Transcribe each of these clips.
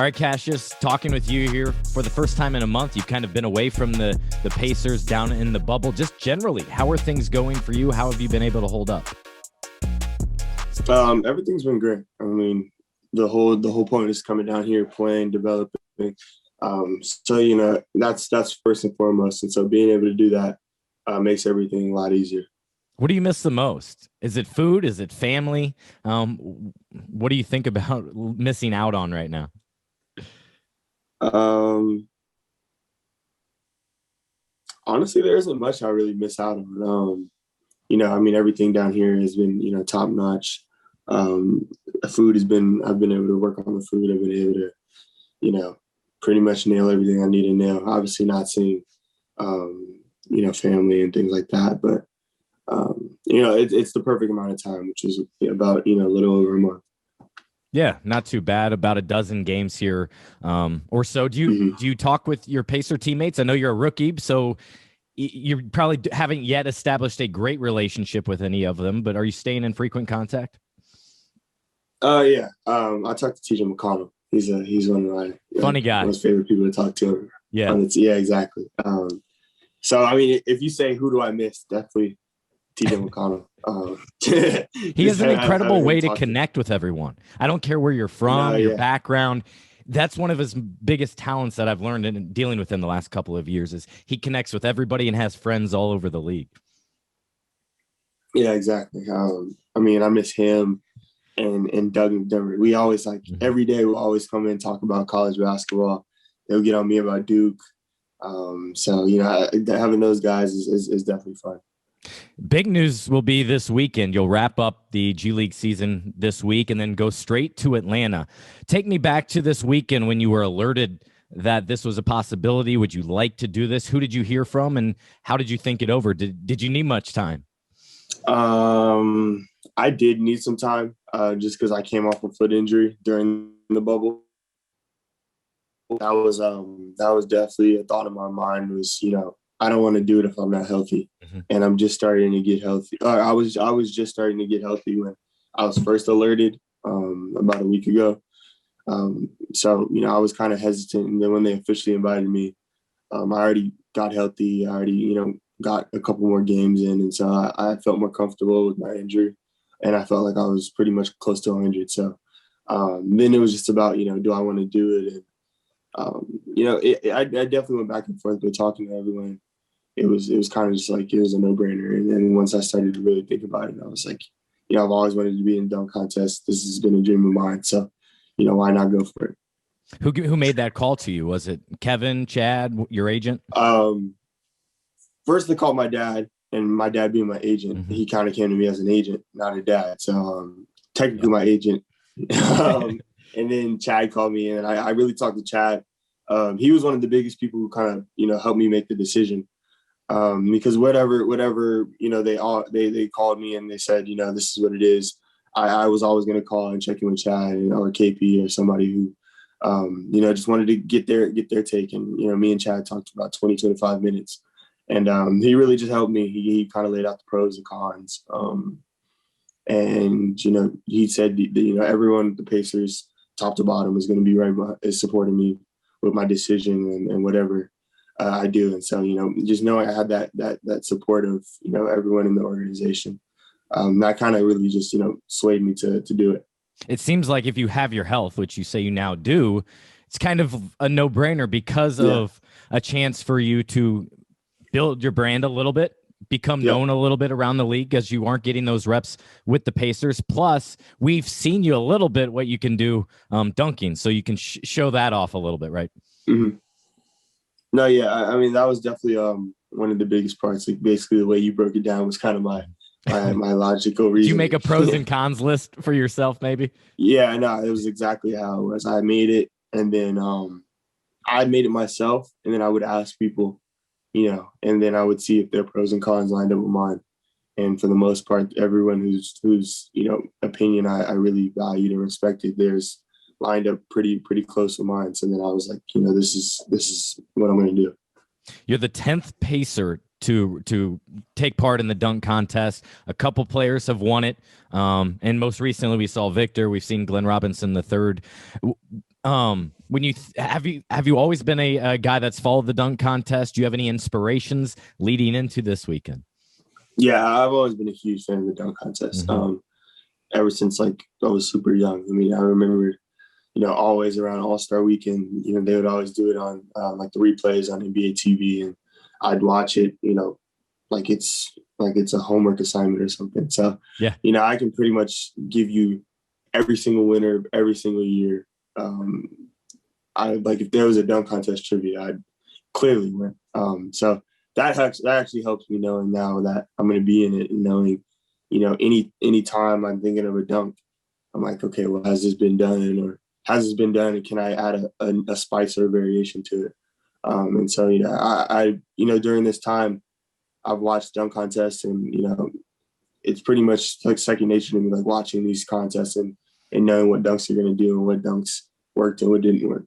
All right, Cassius, talking with you here for the first time in a month. You've kind of been away from the Pacers down in the bubble. Just generally, how are things going for you? How have you been able to hold up? Everything's been great. I mean, the whole point is coming down here, playing, developing. So that's first and foremost. And so being able to do that makes everything a lot easier. What do you miss the most? Is it food? Is it family? What do you think about missing out on right now? Honestly, there isn't much I really miss out on. Everything down here has been, top notch. I've been able to work on the food. I've been able to, pretty much nail everything I need to nail. Obviously not seeing, family and things like that, but, it's the perfect amount of time, which is about, a little over a month. Yeah, not too bad. About a dozen games here or so. Do you talk with your Pacer teammates? I know you're a rookie, so you probably haven't yet established a great relationship with any of them, but are you staying in frequent contact? Yeah. I talked to TJ McConnell. He's one of my funny guy. Most favorite people to talk to. Yeah. Yeah, exactly. So I mean, if you say who do I miss, definitely TJ McConnell. He has an incredible way to connect with everyone. I don't care where you're from, your background. That's one of his biggest talents that I've learned in dealing with him the last couple of years is he connects with everybody and has friends all over the league. Yeah, exactly. I miss him and Doug McDermott. We always every day we'll always come in and talk about college basketball. They'll get on me about Duke. So having those guys is definitely fun. Big news will be this weekend. You'll wrap up the G League season this week and then go straight to Atlanta. Take me back to this weekend when you were alerted that this was a possibility. Would you like to do this? Who did you hear from and how did you think it over? Did you need much time? I did need some time just because I came off a foot injury during the bubble. That was definitely a thought in my mind was, I don't want to do it if I'm not healthy. Mm-hmm. And I'm just starting to get healthy. I was just starting to get healthy when I was first alerted about a week ago. So I was kind of hesitant. And then when they officially invited me, I already got healthy. I already, got a couple more games in. And so I felt more comfortable with my injury. And I felt like I was pretty much close to 100. So then it was just about, do I want to do it? And, I definitely went back and forth, but talking to everyone, it was kind of just like it was a no-brainer. And then once I started to really think about it, I was like, I've always wanted to be in a dunk contest. This has been a dream of mine. So, why not go for it? Who made that call to you? Was it Kevin, Chad, your agent? First they called my dad, and my dad being my agent, mm-hmm. He kind of came to me as an agent, not a dad. So technically my agent. And then Chad called me, and I really talked to Chad. He was one of the biggest people who kind of, helped me make the decision. Because whatever, they called me and they said, this is what it is. I was always going to call and check in with Chad or KP or somebody who, just wanted to get their take. And, me and Chad talked about 20, 25 minutes. And he really just helped me. He kind of laid out the pros and cons. And, he said, everyone, the Pacers, top to bottom, is going to be is supporting me with my decision and whatever I do. And so, just knowing I had that support of, everyone in the organization, that kind of really just, swayed me to do it. It seems like if you have your health, which you say you now do, it's kind of a no-brainer because of a chance for you to build your brand a little bit, become known a little bit around the league as you aren't getting those reps with the Pacers. Plus, we've seen you a little bit what you can do dunking, so you can show that off a little bit, right? Mm-hmm. No, yeah. I mean, that was definitely one of the biggest parts. Like basically the way you broke it down was kind of my logical reason. Did you make a pros and cons list for yourself, maybe? Yeah, no, it was exactly how it was. I made it, and then I made it myself, and then I would ask people, and then I would see if their pros and cons lined up with mine. And for the most part, everyone whose opinion I really valued and respected, theirs lined up pretty close with mine. So then I was like, this is what I'm going to do. You're the 10th Pacer to take part in the dunk contest. A couple players have won it, and most recently we saw Victor. We've seen Glenn Robinson the third. When you have you always been a guy that's followed the dunk contest? Do you have any inspirations leading into this weekend? Yeah, I've always been a huge fan of the dunk contest. Ever since like I was super young. I mean, I remember, always around All-Star Weekend, they would always do it on like the replays on NBA TV, and I'd watch it, like it's a homework assignment or something. So, yeah, I can pretty much give you every single winner of every single year. I like if there was a dunk contest trivia, I'd clearly win. So that actually helps me knowing now that I'm going to be in it, and knowing, any time I'm thinking of a dunk, I'm like, okay, well, has this been done, or has this been done, and can I add a spice or a variation to it? And so, I during this time, I've watched dunk contests, and it's pretty much like second nature to me, like watching these contests and knowing what dunks you're going to do and what dunks worked and what didn't work.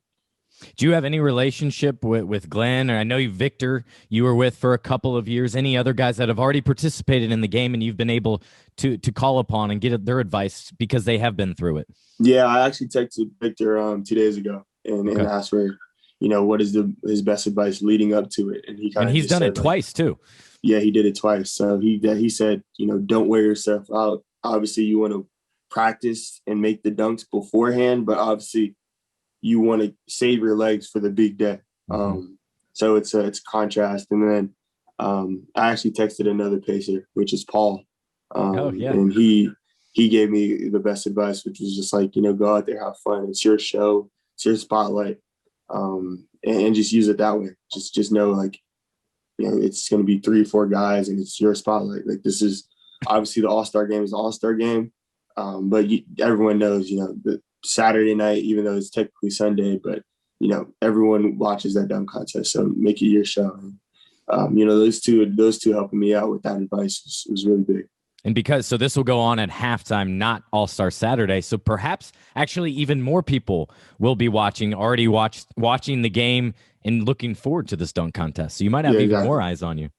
Do you have any relationship with Glenn? Or I know Victor, you were with for a couple of years. Any other guys that have already participated in the game and you've been able to call upon and get their advice because they have been through it? Yeah, I actually texted Victor 2 days ago and asked for, what is his best advice leading up to it, and he's done it twice too. Yeah, he did it twice. So he said, don't wear yourself out. Obviously, you want to practice and make the dunks beforehand, but obviously you want to save your legs for the big day. So it's a contrast. And then I actually texted another Pacer, which is Paul. And he gave me the best advice, which was just like, go out there, have fun. It's your show, it's your spotlight, and just use it that way. Just know, like, it's going to be 3 or 4 guys, and it's your spotlight. Like, this is obviously the All-Star game is the All-Star game, but everyone knows, the Saturday night, even though it's technically Sunday, but everyone watches that dunk contest, so make it your show. Those two helping me out with that advice was really big. And so this will go on at halftime, not All-Star Saturday. So perhaps actually even more people will be watching the game and looking forward to this dunk contest. So you might have even more eyes on you.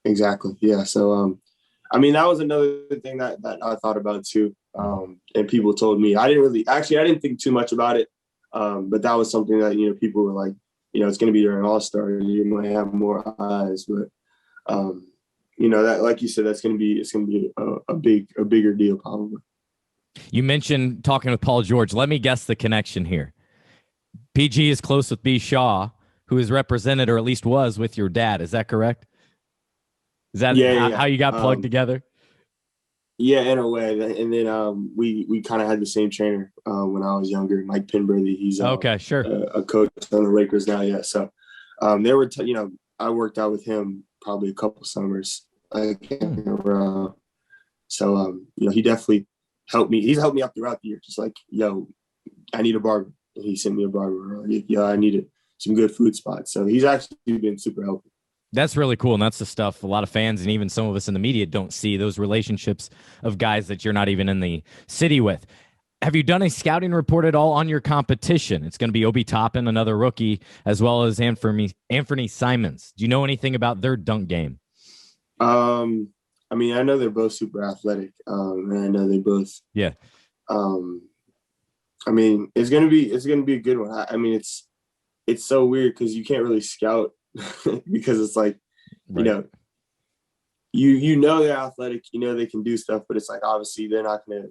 Exactly. Yeah. So, that was another thing that I thought about too. And people told me, I didn't think too much about it. But that was something that, people were like, it's going to be during All-Star, you might have more eyes, but, that, like you said, it's going to be a bigger deal probably. You mentioned talking with Paul George. Let me guess the connection here. PG is close with B. Shaw, who is represented, or at least was, with your dad. Is that correct? Is that how you got plugged together? Yeah, in a way. And then we kind of had the same trainer when I was younger, Mike Penberthy. He's a coach on the Lakers now. Yeah, so they were, I worked out with him probably a couple summers. So he definitely helped me. He's helped me out throughout the year. Just like, I need a barber, and he sent me a barber. I needed some good food spots. So he's actually been super helpful. That's really cool, and that's the stuff a lot of fans and even some of us in the media don't see, those relationships of guys that you're not even in the city with. Have you done a scouting report at all on your competition? It's going to be Obi Toppin, another rookie, as well as Anthony Simons. Do you know anything about their dunk game? I know they're both super athletic, and I know they both. Yeah. It's gonna be a good one. It's so weird because you can't really scout because it's like, right. They're athletic, they can do stuff, but it's like obviously they're not gonna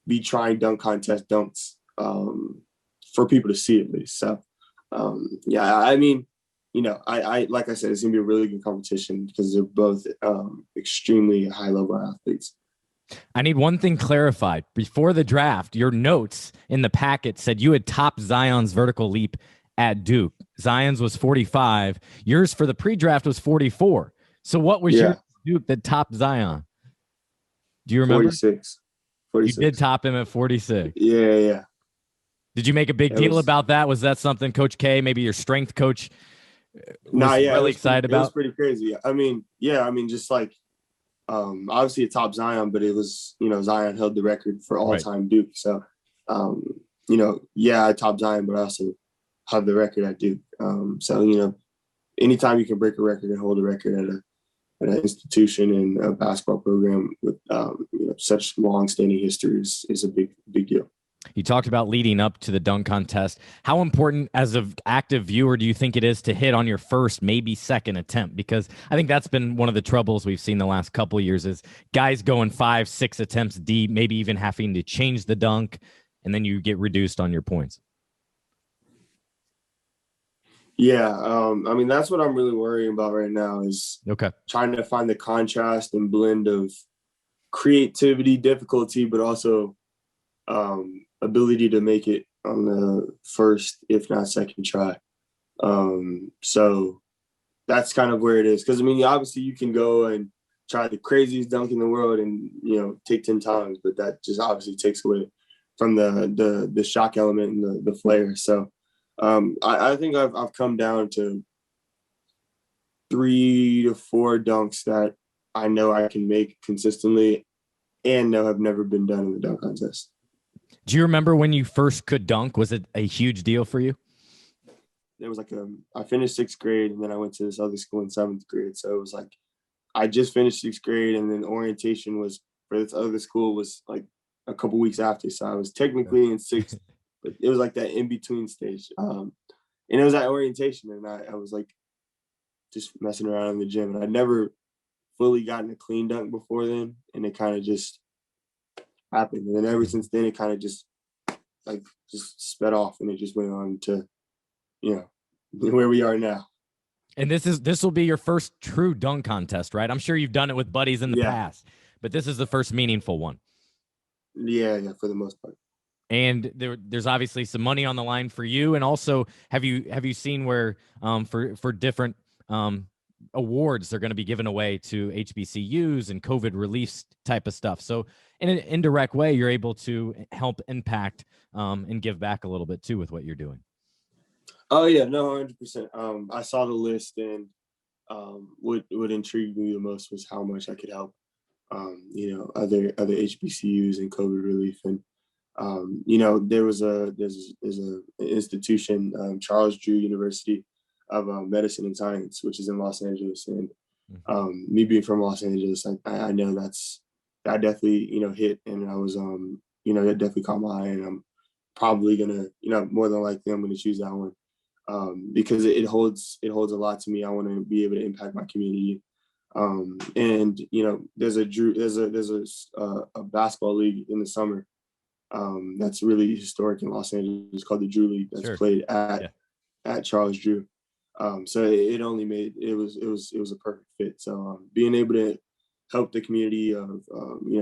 be trying dunk contest dunks for people to see at least. So I like I said, it's gonna be a really good competition because they're both extremely high level athletes. I need one thing clarified. Before the draft, your notes in the packet said you had topped Zion's vertical leap at Duke. Zion's was 45. Yours for the pre-draft was 44. So what was your Duke that topped Zion? Do you remember? 46. You did top him at 46. Yeah. Did you make a big deal about that? Was that something Coach K, maybe your strength coach, was really excited about? It was pretty crazy. Just like obviously it topped Zion, but it was, Zion held the record for all-time Duke. So, I topped Zion, but I also have the record at Duke. So, anytime you can break a record and hold a record an institution and a basketball program with such long-standing history is a big deal. You talked about leading up to the dunk contest. How important as an active viewer do you think it is to hit on your first, maybe second attempt? Because I think that's been one of the troubles we've seen the last couple of years is guys going 5, 6 attempts deep, maybe even having to change the dunk, and then you get reduced on your points. Yeah, that's what I'm really worrying about right now is trying to find the contrast and blend of creativity, difficulty, but also ability to make it on the first, if not second try. So that's kind of where it is. Because, obviously you can go and try the craziest dunk in the world and, take 10 times, but that just obviously takes away from the shock element and the flair. So I think I've come down to 3 to 4 dunks that I know I can make consistently and know have never been done in the dunk contest. Do you remember when you first could dunk? Was it a huge deal for you? It was like I finished 6th grade and then I went to this other school in 7th grade. So it was like I just finished 6th grade and then orientation was for this other school was like a couple weeks after. So I was technically in 6th, but it was like that in-between stage. And it was at orientation and I was like just messing around in the gym. And I'd never fully gotten a clean dunk before then. And it kind of just happened. And then ever since then, it kind of just sped off and it just went on to, where we are now. And this will be your first true dunk contest, right? I'm sure you've done it with buddies in the past, but this is the first meaningful one. Yeah, for the most part. And there's obviously some money on the line for you. And also, have you seen where for different awards they're going to be given away to HBCUs and COVID relief type of stuff? So in an indirect way, you're able to help impact and give back a little bit too with what you're doing. Oh yeah, no, 100%. I saw the list and what intrigued me the most was how much I could help other HBCUs and COVID relief. And there's a institution, Charles Drew University of Medicine and Science, which is in Los Angeles. And me being from Los Angeles, I know that definitely hit, and I was that definitely caught my eye, and I'm probably gonna more than likely I'm gonna choose that one because it holds a lot to me. I want to be able to impact my community. And there's a basketball league in the summer that's really historic in Los Angeles called the Drew League that's played at Charles Drew. So it only made it was a perfect fit. So being able to help the community of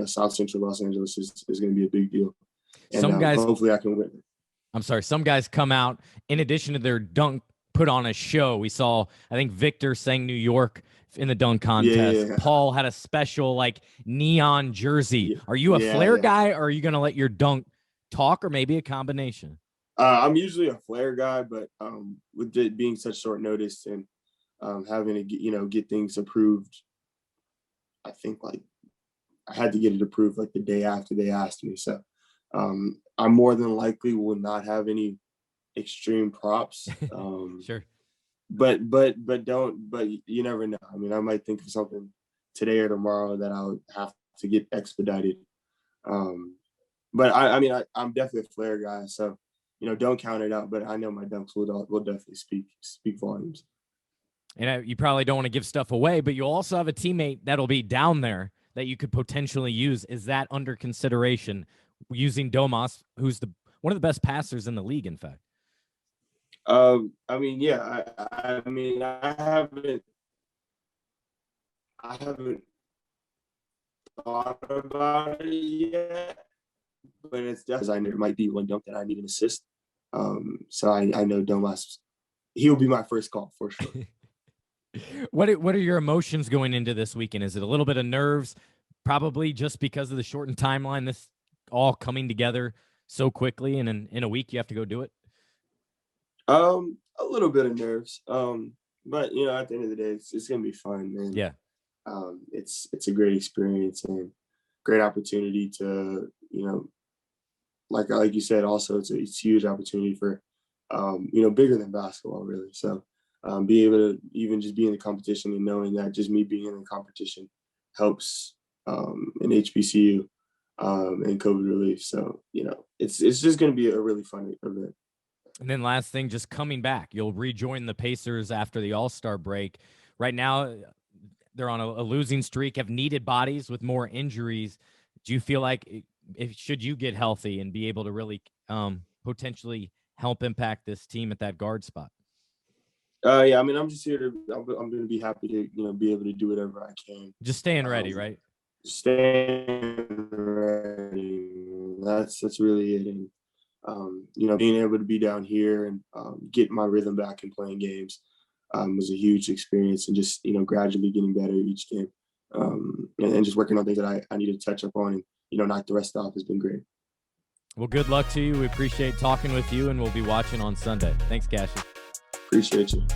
South Central Los Angeles is going to be a big deal. And some guys, hopefully I can win. I'm sorry. Some guys come out in addition to their dunk, put on a show. We saw, I think Victor sang New York in the dunk contest. Paul had a special neon jersey. Are you a flare guy, or are you going to let your dunk talk, or maybe a combination? I'm usually a flare guy, but with it being such short notice and having to get things approved, I think I had to get it approved the day after they asked me. So I more than likely will not have any extreme props. Sure. But you never know. I might think of something today or tomorrow that I would have to get expedited. But I'm definitely a flare guy, so don't count it out. But I know my dunks will definitely speak volumes. And you probably don't want to give stuff away, but you'll also have a teammate that'll be down there that you could potentially use. Is that under consideration, using Domas, who's one of the best passers in the league, in fact? I haven't thought about it yet, but it's definitely, there might be one dunk that I need an assist. So I know Domas, he'll be my first call for sure. What are your emotions going into this weekend? Is it a little bit of nerves, probably just because of the shortened timeline, this all coming together so quickly, and in a week you have to go do it? A little bit of nerves. But at the end of the day, it's gonna be fun, man. Yeah. It's a great experience and great opportunity to, like you said, also it's a huge opportunity for, bigger than basketball, really. So be able to even just be in the competition and knowing that just me being in the competition helps in HBCU and COVID relief. So, it's just going to be a really fun event. And then last thing, just coming back, you'll rejoin the Pacers after the All-Star break. Right now, they're on a losing streak, have needed bodies with more injuries. Do you feel like should you get healthy and be able to really potentially help impact this team at that guard spot? Yeah, I mean, I'm just here to. I'm going to be happy to be able to do whatever I can. Just staying ready, right? Staying ready. That's really it. And being able to be down here and get my rhythm back and playing games was a huge experience, and just gradually getting better each game, and just working on things that I need to touch up on and knock the rest off has been great. Well, good luck to you. We appreciate talking with you, and we'll be watching on Sunday. Thanks, Cassius. Appreciate you.